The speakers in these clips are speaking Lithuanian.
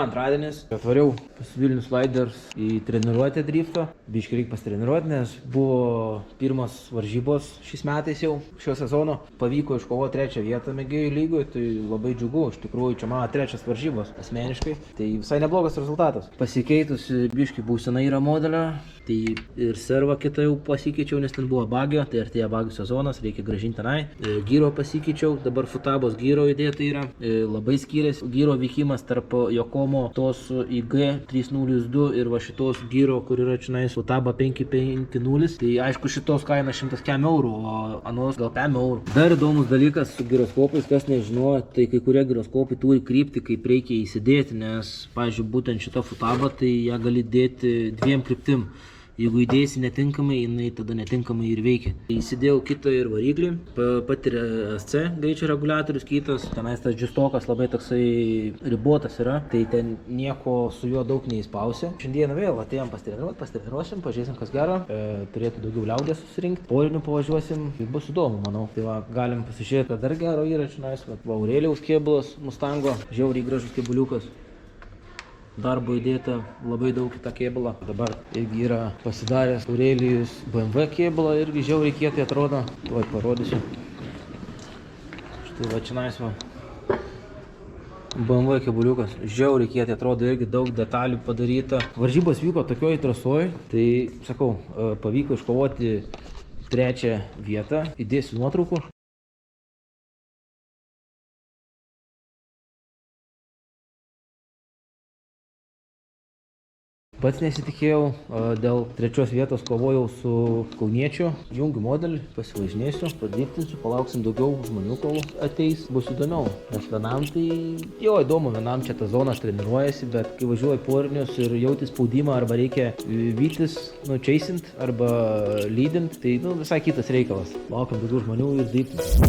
antradienis. Atvariau pas Vilnius Sliders į treniruotę drifto. Biškai reikia pasitreniruoti, nes buvo pirmas varžybos šiais metais jau šio sezono. Pavyko iškovoti 3. vietą mėgėjų lygoje, tai labai džiugu. Iš tikrųjų, čia mano 3. varžybos asmeniškai. Tai visai neblogas rezultatas. Pasikeitusi biškai būsena yra modelio. Tai ir servą kitą jau pasikeičiau, nes ten buvo bagio, tai artėja bagio sezonas, reikia grąžinti tenai. Gyro pasikeičiau, dabar Futabos gyro įdėta yra. Labai skiriasi gyro vykimas tarp Yokomo tos į G302 ir va šitos gyro, kur yra čionais Futaba 550. Tai aišku, šitos kaina 100 eurų, o anos gal 5 eurų. Dar įdomus dalykas su gyroskopais, kas nežinojo, tai kai kurie gyroskopai turi kryptį, kaip reikia įsidėti, nes, pavyzdžiui, būtent šita Futaba, tai ją gali dėti 2 kryptim. Jeigu įdėsi netinkamai, jinai tada netinkamai ir veikia. Įsidėjau kitą ir variklį, pat ir SC greičio reguliatorius kitas, tenais tas džiustokas labai toksai ribotas yra, tai ten nieko su juo daug neįspausia. Šiandieną vėl atėjom pasitreniruosim, pažiūrėsim kas gero, turėtų daugiau liaudės susirinkti, porinių pavažiuosim, tai bus įdomu, manau. Tai va, galim pasižiūrėti, kad dar gero yra čionais, va, Aurelijaus kėbulas Mustango, žiauriai gražus kėbuliukas. Darbo įdėta labai daug į tą kėbulą. Dabar irgi yra pasidaręs Aurelijus BMW kėbulą, irgi žiauriai kietai atrodo. Tuoj parodysiu. Štai va čionais va. BMW kėbuliukas. Žiauriai kietai atrodo, irgi daug detalių padaryta. Varžybos vyko tokioj trasoj, tai sakau, pavyko iškovoti 3. vietą. Įdėsiu nuotraukų. Pats nesitikėjau, dėl 3. vietos kovojau su kauniečiu, jungiu modelį, pasivažinėsiu, padriftinsiu, palauksim daugiau žmonių, kol ateis, bus įdomiau. Nes vienam tai, jo įdomu, vienam čia tą zoną aš treniruojasi, bet kai važiuoju porinius ir jauti spaudimą arba reikia vytis, čeisint arba lydint, tai visai kitas reikalas. Laukiam daugiau žmonių ir driftinsim.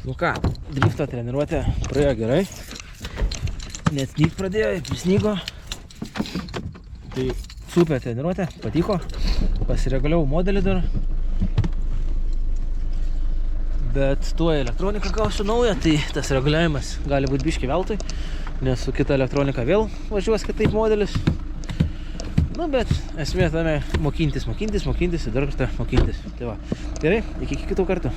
Nu ką, drifto treniruotė praėjo gerai. Net snygt pradėjo, prisnygo. Tai super treniruotė, patiko. Pasireguliavau modelį dar. Bet tuo elektroniką gausiu naują, tai tas reguliavimas gali būti biški veltui, nes su kita elektronika vėl važiuos kitaip modelis. Nu, bet esmė tame mokintis ir dar kartą mokintis. Tai va, gerai, iki kitų kartų.